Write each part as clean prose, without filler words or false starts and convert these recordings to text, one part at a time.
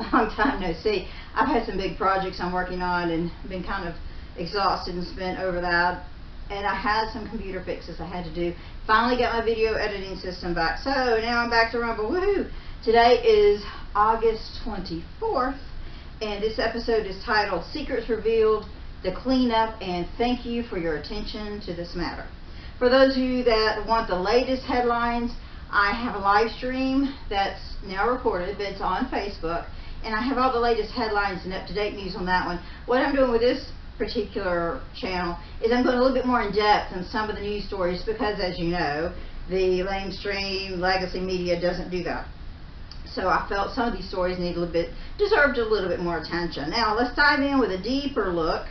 Long time no see. I've had some big projects I'm working on and been kind of exhausted and spent over that. And I had some computer fixes I had to do. Finally got my video editing system back. So now I'm back to Rumble. Woohoo! Today is August 24th, and this episode is titled Secrets Revealed, the Cleanup, and thank you for your attention to this matter. For those of you that want the latest headlines, I have a live stream that's now recorded, but it's on Facebook, and I have all the latest headlines and up-to-date news on that one. What I'm doing with this particular channel is I'm going a little bit more in depth on some of the news stories because, as you know, the mainstream legacy media doesn't do that. So I felt some of these stories deserved a little bit more attention. Now let's dive in with a deeper look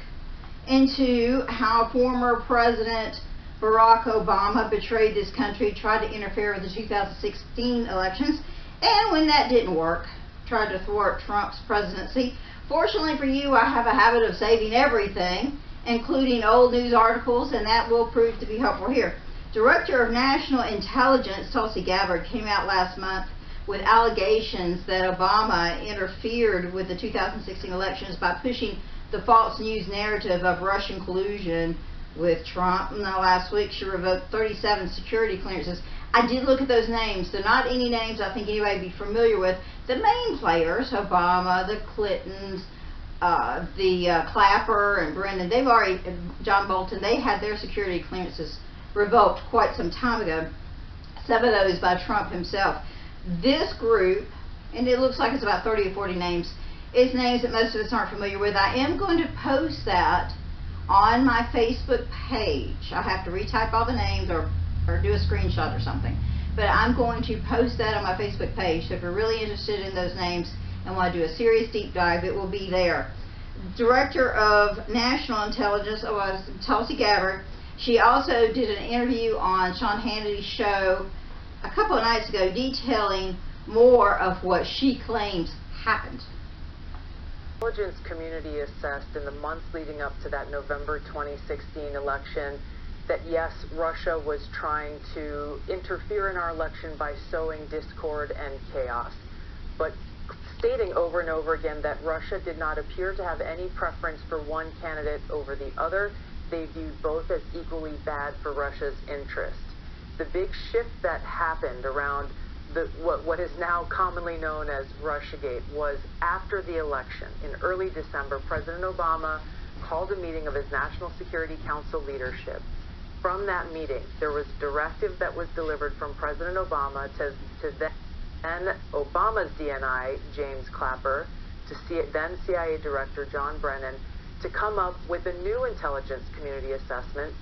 into how former President Barack Obama betrayed this country, tried to interfere with the 2016 elections, and when that didn't work, tried to thwart Trump's presidency. Fortunately for you, I have a habit of saving everything, including old news articles, and that will prove to be helpful here. Director of National Intelligence Tulsi Gabbard came out last month with allegations that Obama interfered with the 2016 elections by pushing the false news narrative of Russian collusion with Trump. Now, last week she revoked 37 security clearances. I did look at those names. They're not any names I think anybody would be familiar with. The main players, Obama, the Clintons, Clapper and Brennan, John Bolton, they had their security clearances revoked quite some time ago. Some of those by Trump himself. This group, and it looks like it's about 30 or 40 names, is names that most of us aren't familiar with. I am going to post that on my Facebook page. I have to retype all the names or do a screenshot or something. But I'm going to post that on my Facebook page. So if you're really interested in those names and want to do a serious deep dive, it will be there. Director of National Intelligence was Tulsi Gabbard. She also did an interview on Sean Hannity's show a couple of nights ago detailing more of what she claims happened. The intelligence community assessed in the months leading up to that November 2016 election that yes, Russia was trying to interfere in our election by sowing discord and chaos, but stating over and over again that Russia did not appear to have any preference for one candidate over the other. They viewed both as equally bad for Russia's interest. The big shift that happened around what is now commonly known as Russiagate was after the election. In early December, President Obama called a meeting of his National Security Council leadership. From that meeting, there was a directive that was delivered from President Obama to then Obama's DNI, James Clapper, to then CIA Director John Brennan, to come up with a new intelligence community assessment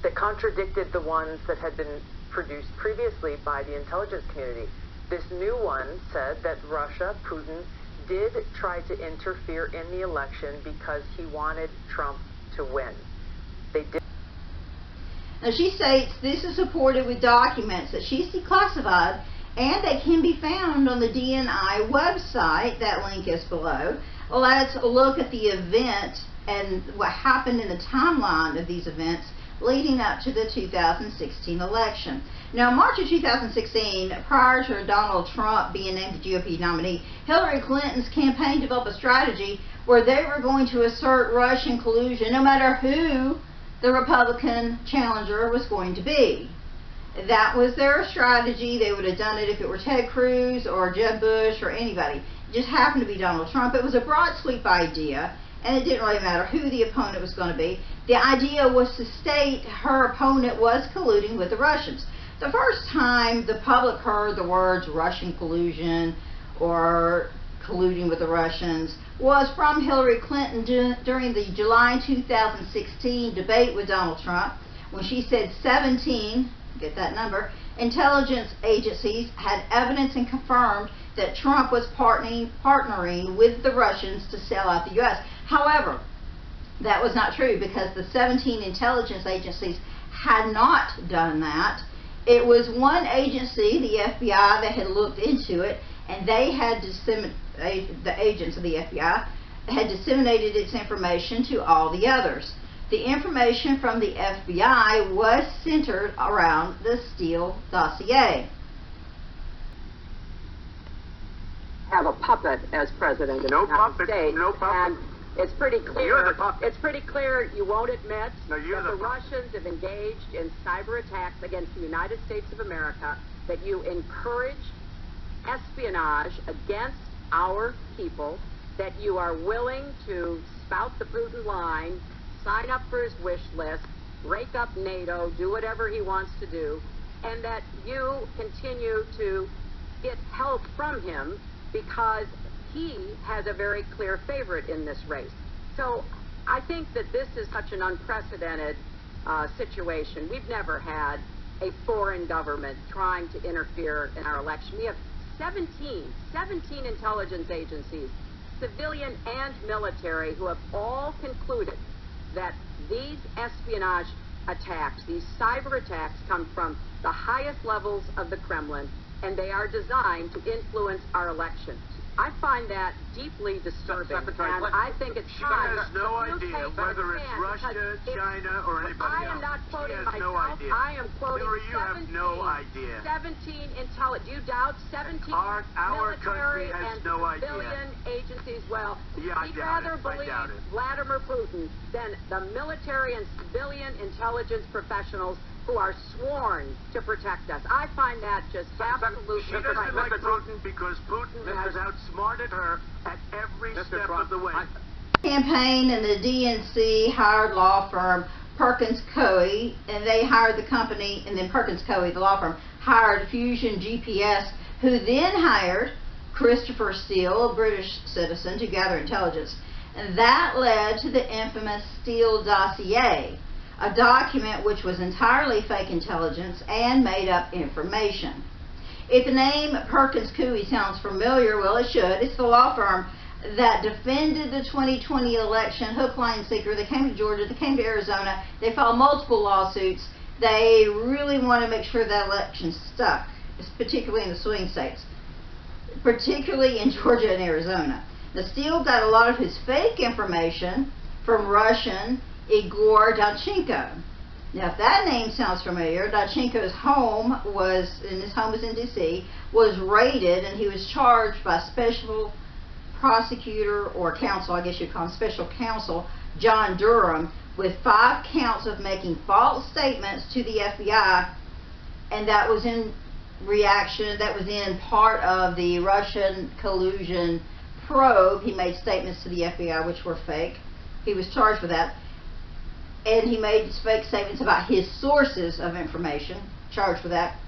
that contradicted the ones that had been produced previously by the intelligence community. This new one said that Russia, Putin, did try to interfere in the election because he wanted Trump to win. They did. Now she states this is supported with documents that she's declassified, and they can be found on the DNI website. That link is below. Let's look at the event and what happened in the timeline of these events leading up to the 2016 election. Now, in March of 2016, prior to Donald Trump being named the GOP nominee, Hillary Clinton's campaign developed a strategy where they were going to assert Russian collusion no matter who the Republican challenger was going to be. That was their strategy. They would have done it if it were Ted Cruz or Jeb Bush or anybody. It just happened to be Donald Trump. It was a broad sweep idea, and it didn't really matter who the opponent was going to be. The idea was to state her opponent was colluding with the Russians. The first time the public heard the words Russian collusion or colluding with the Russians was from Hillary Clinton during the July 2016 debate with Donald Trump, when she said 17, get that number, intelligence agencies had evidence and confirmed that Trump was partnering with the Russians to sell out the U.S. However, that was not true because the 17 intelligence agencies had not done that. It was one agency, the FBI, that had looked into it, and they had the agents of the FBI had disseminated its information to all the others. The information from the FBI was centered around the Steele dossier. have a puppet as president of the United States. No puppet. And it's pretty clear. You're the puppet. It's pretty clear you won't admit No, you're that the the puppet. Russians have engaged in cyber attacks against the United States of America, that you encourage espionage against our people, that you are willing to spout the Putin line, sign up for his wish list, rake up NATO, do whatever he wants to do, and that you continue to get help from him because he has a very clear favorite in this race. So I think that this is such an unprecedented situation. We've never had a foreign government trying to interfere in our election. We have 17 intelligence agencies, civilian and military, who have all concluded that these espionage attacks, these cyber attacks, come from the highest levels of the Kremlin, and they are designed to influence our elections. I find that deeply disturbing, and I think it's time. She has no idea whether it's Russia, China, or anybody else. I am not quoting myself. No idea. I am quoting Hillary, you have no idea. 17 intelligence. Do you doubt 17 Our military country has and no idea. civilian agencies? Well, Yeah, I we'd doubt rather it. I believe doubt it. Vladimir Putin than the military and civilian intelligence professionals who are sworn to protect us. I find that just absolutely She doesn't like Putin because Putin has outsmarted her at every step of the way. Campaign and the DNC hired law firm Perkins Coie, and they hired the company, and then Perkins Coie, the law firm, hired Fusion GPS, who then hired Christopher Steele, a British citizen, to gather intelligence. And that led to the infamous Steele dossier, a document which was entirely fake intelligence and made up information. If the name Perkins Coie sounds familiar, well, it should. It's the law firm that defended the 2020 election, hook, line, and sinker. They came to Georgia, they came to Arizona, they filed multiple lawsuits. They really want to make sure that election stuck, particularly in the swing states, particularly in Georgia and Arizona. The Steele got a lot of his fake information from Russian Igor Danchenko. Now, if that name sounds familiar, Danchenko's home was, and his home was in D.C., was raided, and he was charged by special prosecutor or counsel, I guess you'd call him special counsel, John Durham, with 5 counts of making false statements to the FBI, and that was in reaction, that was in part of the Russian collusion probe. He made statements to the FBI which were fake. He was charged with that. And he made fake statements about his sources of information, charged with that.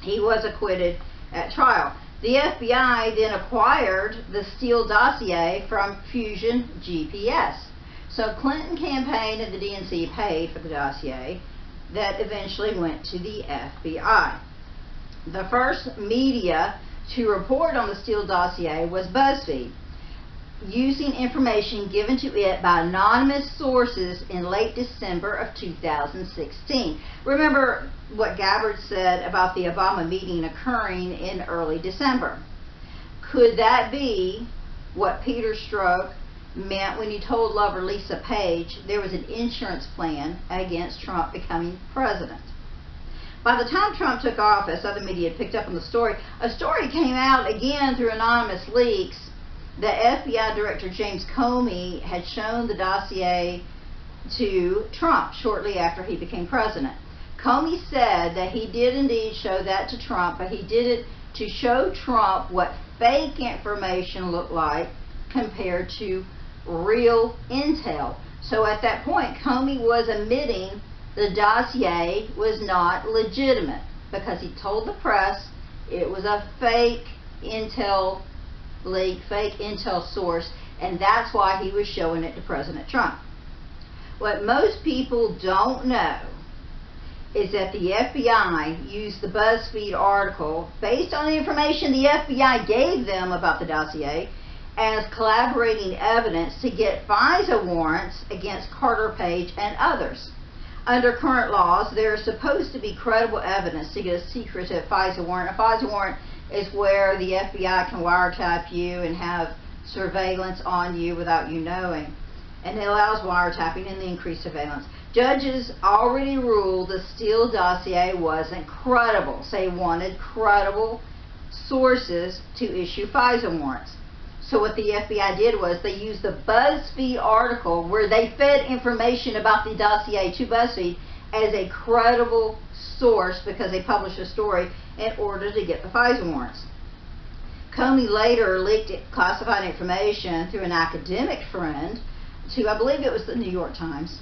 He was acquitted at trial. The FBI then acquired the Steele dossier from Fusion GPS. So Clinton campaign and the DNC paid for the dossier that eventually went to the FBI. The first media to report on the Steele dossier was BuzzFeed, using information given to it by anonymous sources in late December of 2016. Remember what Gabbard said about the Obama meeting occurring in early December. Could that be what Peter Strzok meant when he told lover Lisa Page there was an insurance plan against Trump becoming president? By the time Trump took office, other media had picked up on the story. A story came out again through anonymous leaks that FBI Director James Comey had shown the dossier to Trump shortly after he became president. Comey said that he did indeed show that to Trump, but he did it to show Trump what fake information looked like compared to real intel. So at that point, Comey was admitting the dossier was not legitimate because he told the press it was a fake intel leak, fake intel source, and that's why he was showing it to President Trump. What most people don't know is that the FBI used the BuzzFeed article based on the information the FBI gave them about the dossier as collaborating evidence to get FISA warrants against Carter Page and others. Under current laws, there is supposed to be credible evidence to get a secretive FISA warrant. A FISA warrant is where the FBI can wiretap you and have surveillance on you without you knowing. And it allows wiretapping and the increased surveillance. Judges already ruled the Steele dossier wasn't credible. So they wanted credible sources to issue FISA warrants. So what the FBI did was they used the BuzzFeed article where they fed information about the dossier to BuzzFeed as a credible source because they published a story in order to get the FISA warrants. Comey later leaked classified information through an academic friend to, I believe it was the New York Times.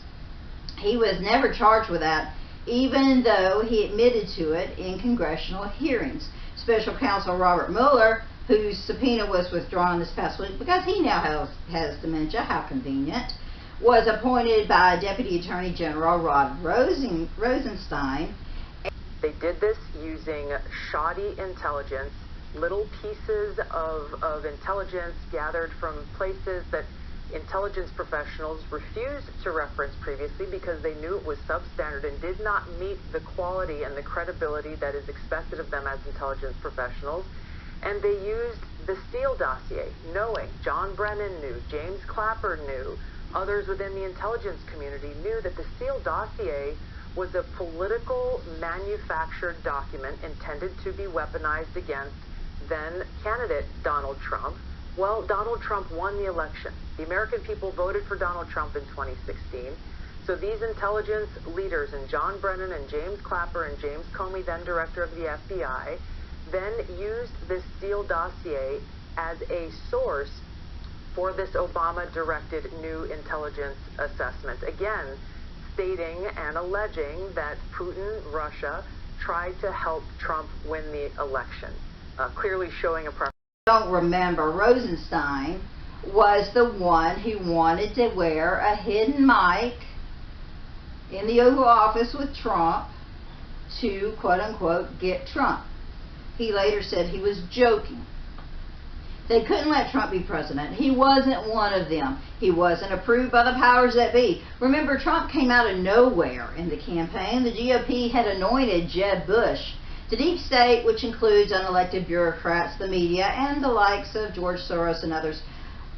He was never charged with that, even though he admitted to it in congressional hearings. Special Counsel Robert Mueller, whose subpoena was withdrawn this past week because he now has dementia, how convenient, was appointed by Deputy Attorney General Rod Rosenstein. They did this using shoddy intelligence, little pieces of intelligence gathered from places that intelligence professionals refused to reference previously because they knew it was substandard and did not meet the quality and the credibility that is expected of them as intelligence professionals. And they used the Steele dossier, knowing John Brennan knew, James Clapper knew, others within the intelligence community knew that the Steele dossier was a political manufactured document intended to be weaponized against then candidate Donald Trump. Well, Donald Trump won the election. The American people voted for Donald Trump in 2016. So these intelligence leaders, and John Brennan and James Clapper and James Comey, then director of the FBI, then used this Steele dossier as a source for this Obama-directed new intelligence assessment. Again, stating and alleging that Putin, Russia, tried to help Trump win the election, clearly showing a preference. Don't remember, Rosenstein was the one who wanted to wear a hidden mic in the Oval Office with Trump to, quote-unquote, get Trump. He later said he was joking. They couldn't let Trump be president. He wasn't one of them. He wasn't approved by the powers that be. Remember, Trump came out of nowhere in the campaign. The GOP had anointed Jeb Bush. The deep state, which includes unelected bureaucrats, the media, and the likes of George Soros and others,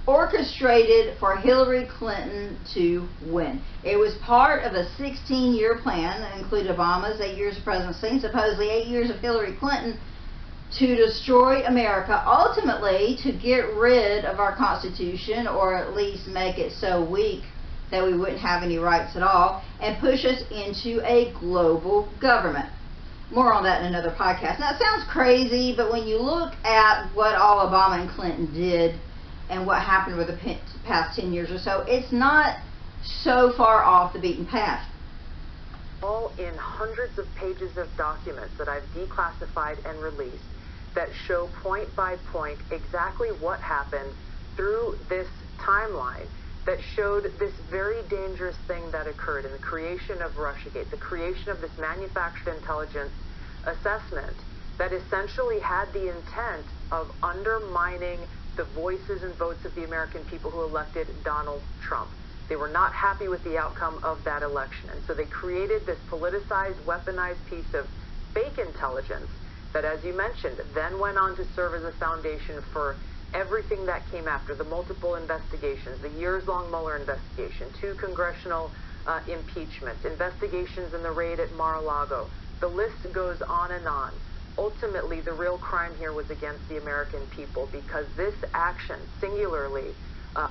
orchestrated for Hillary Clinton to win. It was part of a 16-year plan that included Obama's 8 years of presidency and supposedly 8 years of Hillary Clinton to destroy America, ultimately to get rid of our Constitution, or at least make it so weak that we wouldn't have any rights at all, and push us into a global government. More on that in another podcast. Now, it sounds crazy, but when you look at what all Obama and Clinton did and what happened over the past 10 years or so, it's not so far off the beaten path. All in hundreds of pages of documents that I've declassified and released that show point by point exactly what happened through this timeline that showed this very dangerous thing that occurred in the creation of Russiagate, the creation of this manufactured intelligence assessment that essentially had the intent of undermining the voices and votes of the American people who elected Donald Trump. They were not happy with the outcome of that election, and so they created this politicized, weaponized piece of fake intelligence that, as you mentioned, then went on to serve as a foundation for everything that came after, the multiple investigations, the years-long Mueller investigation, 2 congressional impeachments, investigations in the raid at Mar-a-Lago. The list goes on and on. Ultimately, the real crime here was against the American people, because this action singularly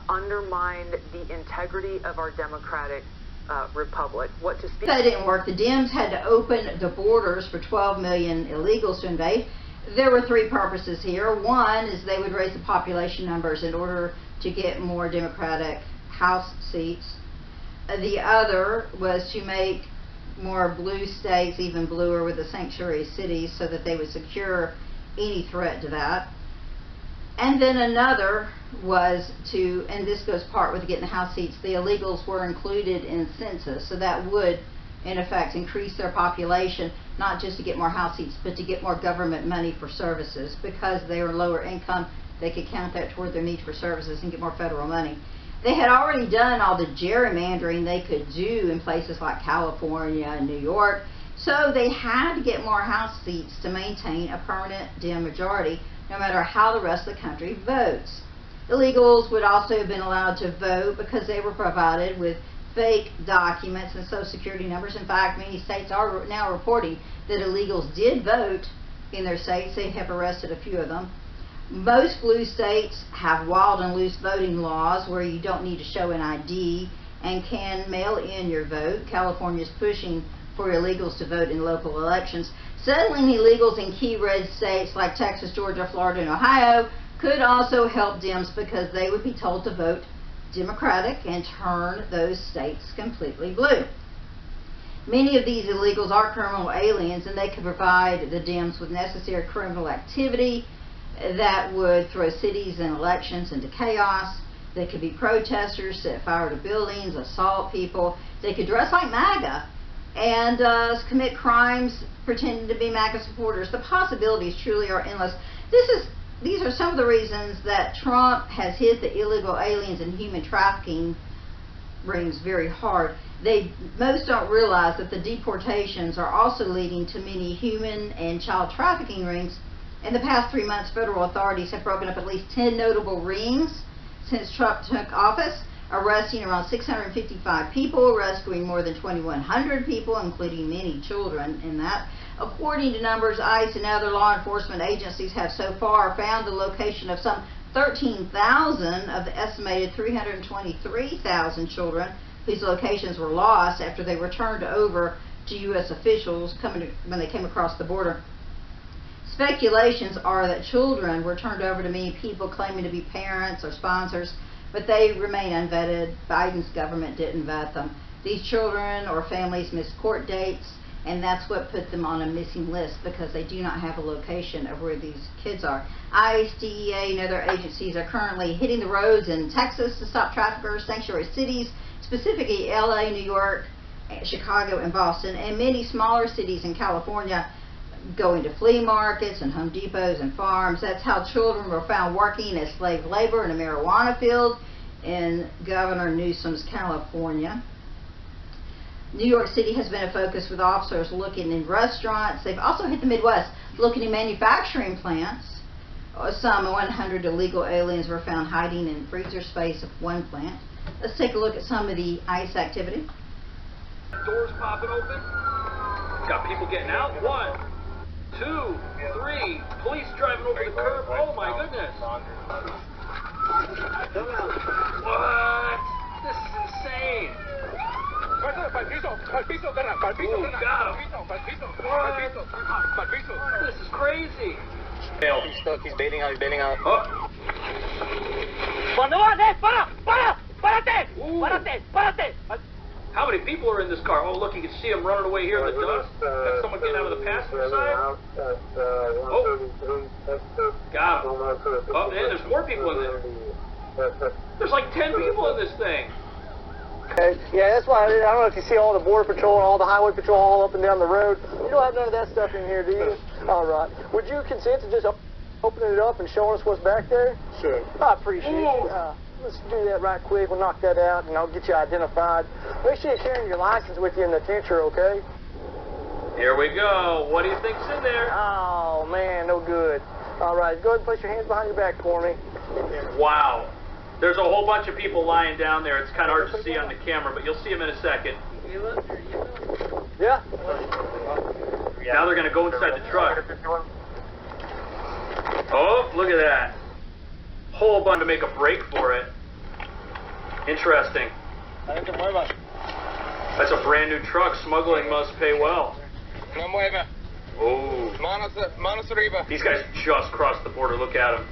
undermined the integrity of our democratic republic. That didn't work. The Dems had to open the borders for 12 million illegals to invade. There were 3 purposes here. One is they would raise the population numbers in order to get more Democratic House seats. The other was to make more blue states even bluer with the sanctuary cities so that they would secure any threat to that. And then another was to, and this goes part with getting the House seats, the illegals were included in census, so that would in effect increase their population, not just to get more House seats, but to get more government money for services. Because they were lower income, they could count that toward their need for services and get more federal money. They had already done all the gerrymandering they could do in places like California and New York, so they had to get more House seats to maintain a permanent Dem majority, no matter how the rest of the country votes. Illegals would also have been allowed to vote because they were provided with fake documents and Social Security numbers. In fact, many states are now reporting that illegals did vote in their states. They have arrested a few of them. Most blue states have wild and loose voting laws where you don't need to show an ID and can mail in your vote. California is pushing for illegals to vote in local elections. Settling illegals in key red states like Texas, Georgia, Florida, and Ohio could also help Dems because they would be told to vote Democratic and turn those states completely blue. Many of these illegals are criminal aliens, and they could provide the Dems with necessary criminal activity that would throw cities and elections into chaos. They could be protesters, set fire to buildings, assault people. They could dress like MAGA and commit crimes pretending to be MAGA supporters. The possibilities truly are endless. These are some of the reasons that Trump has hit the illegal aliens and human trafficking rings very hard. Most don't realize that the deportations are also leading to many human and child trafficking rings. In the past 3 months, federal authorities have broken up at least 10 notable rings since Trump took office, arresting around 655 people, rescuing more than 2,100 people, including many children in that. According to numbers, ICE and other law enforcement agencies have so far found the location of some 13,000 of the estimated 323,000 children whose locations were lost after they were turned over to U.S. officials when they came across the border. Speculations are that children were turned over to many people claiming to be parents or sponsors, but they remain unvetted. Biden's government didn't vet them. These children or families missed court dates, and that's what put them on a missing list because they do not have a location of where these kids are. ICE, DEA, and other agencies are currently hitting the roads in Texas to stop traffickers. Sanctuary cities, specifically LA, New York, Chicago, and Boston, and many smaller cities in California, going to flea markets and Home Depots and farms. That's how children were found working as slave labor in a marijuana field in Governor Newsom's California. New York City has been a focus with officers looking in restaurants. They've also hit the Midwest, looking in manufacturing plants. Some 100 illegal aliens were found hiding in freezer space of one plant. Let's take a look at some of the ICE activity. Doors popping open. Got people getting out. 1, 2, 3. Police driving over the curb. Oh my goodness. What? This is insane. This is crazy. He's stuck. He's bailing out. He's bailing out. Oh. How many people are in this car? Oh, look, you can see them running away here in the dust. Got someone getting out of the passenger side. Oh. Got him. Oh, man, there's more people in there. There's like 10 people in this thing. Okay. Yeah, that's why I don't know if you see all the border patrol and all the highway patrol all up and down the road. You don't have none of that stuff in here, do you? All right. Would you consent to just opening it up and showing us what's back there? Sure. I appreciate it. Let's do that right quick. We'll knock that out, and I'll get you identified. Make sure you're carrying your license with you in the tincher, okay? Here we go. What do you think's in there? Oh, man, no good. All right, go ahead and place your hands behind your back for me. Wow. There's a whole bunch of people lying down there. It's kind of hard to see on the camera, but you'll see them in a second. Yeah. Now they're going to go inside the truck. Oh, look at that. Whole bunch to make a break for it. Interesting. That's a brand new truck. Smuggling must pay well. Oh. These guys just crossed the border. Look at them.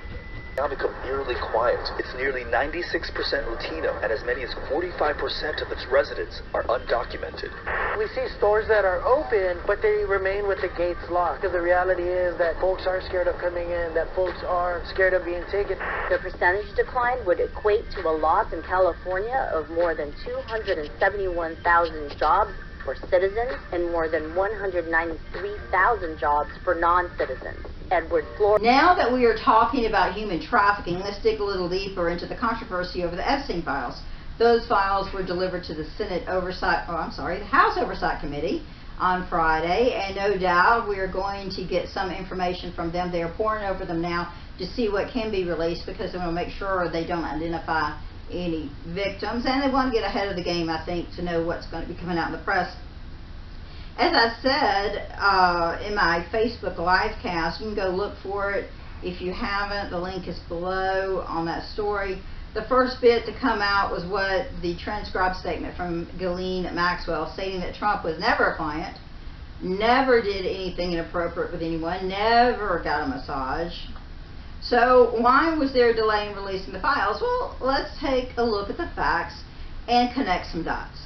Now become eerily quiet. It's nearly 96% Latino, and as many as 45% of its residents are undocumented. We see stores that are open, but they remain with the gates locked. Because the reality is that folks are scared of coming in, that folks are scared of being taken. The percentage decline would equate to a loss in California of more than 271,000 jobs for citizens and more than 193,000 jobs for non-citizens. Edward Flores. Now that we are talking about human trafficking, let's dig a little deeper into the controversy over the Epstein files. Those files were delivered to the the House Oversight Committee on Friday, and no doubt we are going to get some information from them. They are poring over them now to see what can be released because they want to make sure they don't identify any victims, and they want to get ahead of the game, I think, to know what's going to be coming out in the press. As I said in my Facebook live cast, you can go look for it if you haven't. The link is below on that story. The first bit to come out was what the transcribed statement from Ghislaine Maxwell, stating that Trump was never a client, never did anything inappropriate with anyone, never got a massage. So why was there a delay in releasing the files? Well, let's take a look at the facts and connect some dots.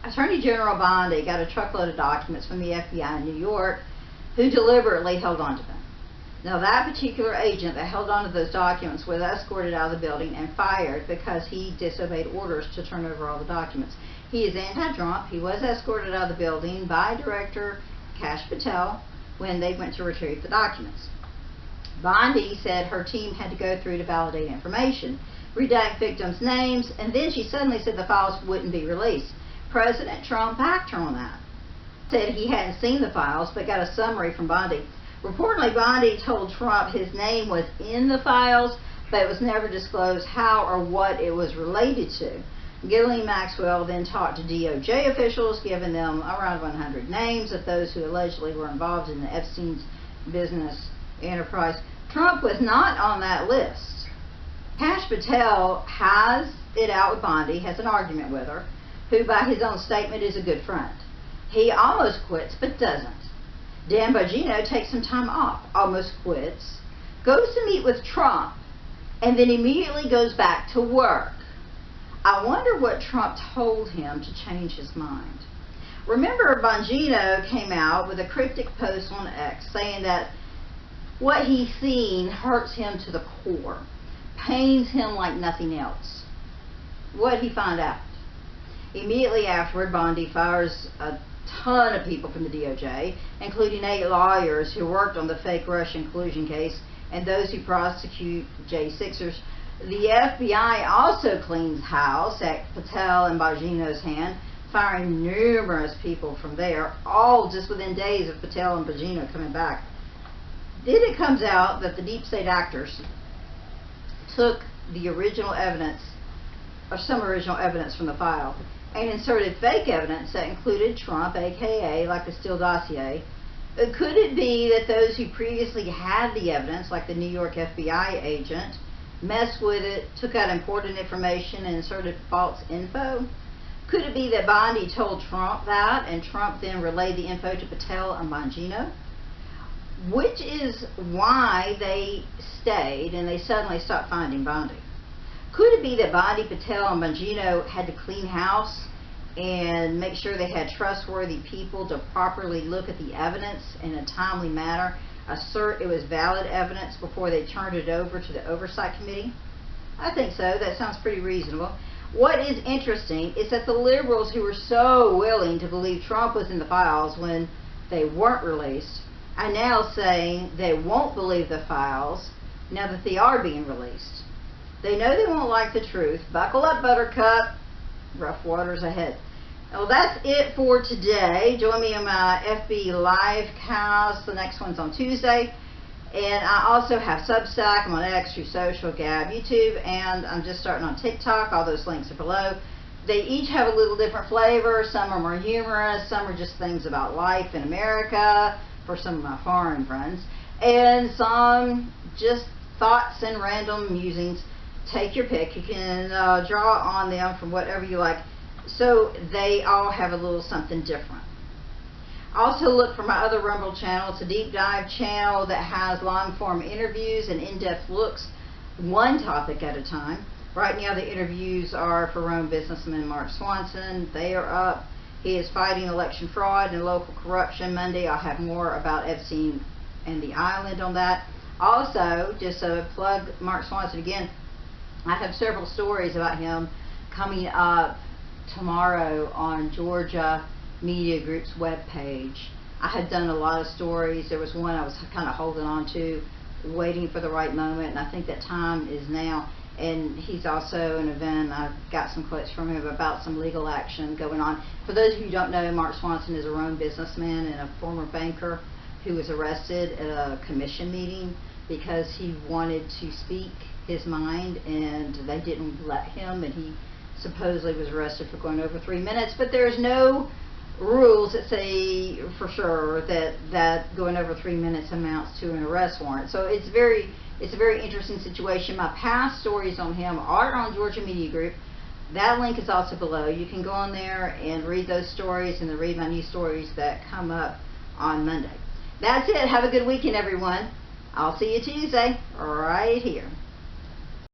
Attorney General Bondi got a truckload of documents from the FBI in New York, who deliberately held on to them. Now, that particular agent that held on to those documents was escorted out of the building and fired because he disobeyed orders to turn over all the documents. He is anti-Trump. He was escorted out of the building by Director Kash Patel when they went to retrieve the documents. Bondi said her team had to go through to validate information, redact victims' names, and then she suddenly said the files wouldn't be released. President Trump backed her on that. Said he hadn't seen the files, but got a summary from Bondi. Reportedly, Bondi told Trump his name was in the files, but it was never disclosed how or what it was related to. Ghislaine Maxwell then talked to DOJ officials, giving them around 100 names of those who allegedly were involved in the Epstein's business enterprise. Trump was not on that list. Kash Patel has it out with Bondi, has an argument with her, who by his own statement is a good friend. He almost quits, but doesn't. Dan Bongino takes some time off, almost quits, goes to meet with Trump, and then immediately goes back to work. I wonder what Trump told him to change his mind. Remember, Bongino came out with a cryptic post on X saying that what he's seen hurts him to the core, pains him like nothing else. What did he find out? Immediately afterward, Bondi fires a ton of people from the DOJ, including 8 lawyers who worked on the fake Russian collusion case and those who prosecute J6ers. The FBI also cleans house at Patel and Bongino's hand, firing numerous people from there, all just within days of Patel and Bongino coming back. Then it comes out that the deep state actors took the original evidence, or some original evidence from the file, and inserted fake evidence that included Trump, aka like the Steele dossier. Could it be that those who previously had the evidence, like the New York FBI agent, messed with it, took out important information, and inserted false info? Could it be that Bondi told Trump that, and Trump then relayed the info to Patel and Bongino? Which is why they stayed and they suddenly stopped finding Bondi. Could it be that Bondi, Patel, and Bongino had to clean house and make sure they had trustworthy people to properly look at the evidence in a timely manner, assert it was valid evidence before they turned it over to the Oversight Committee? I think so. That sounds pretty reasonable. What is interesting is that the liberals who were so willing to believe Trump was in the files when they weren't released are now saying they won't believe the files now that they are being released. They know they won't like the truth. Buckle up, Buttercup. Rough waters ahead. Well, that's it for today. Join me in my FB live cast. The next one's on Tuesday. And I also have Substack. I'm on X, True Social, Gab, YouTube, and I'm just starting on TikTok. All those links are below. They each have a little different flavor. Some are more humorous. Some are just things about life in America for some of my foreign friends. And some just thoughts and random musings. Take your pick. You can draw on them from whatever you like. So they all have a little something different. Also look for my other Rumble channel. It's a deep dive channel that has long form interviews and in-depth looks, one topic at a time. Right now the interviews are for Rome businessman Mark Swanson. They are up. He is fighting election fraud and local corruption. Monday I'll have more about Epstein and the island on that. Also, just to plug Mark Swanson again, I have several stories about him coming up tomorrow on Georgia Media Group's webpage. I had done a lot of stories. There was one I was kind of holding on to, waiting for the right moment, and I think that time is now. And he's also an event. I've got some quotes from him about some legal action going on. For those of you who don't know, Mark Swanson is a Rome businessman and a former banker who was arrested at a commission meeting because he wanted to speak his mind and they didn't let him, and he supposedly was arrested for going over 3 minutes. But there's no rules that say for sure that going over 3 minutes amounts to an arrest warrant. So it's a very interesting situation. My past stories on him are on Georgia Media Group. That link is also below. You can go on there and read those stories and then read my new stories that come up on Monday. That's it. Have a good weekend, everyone. I'll see you Tuesday right here.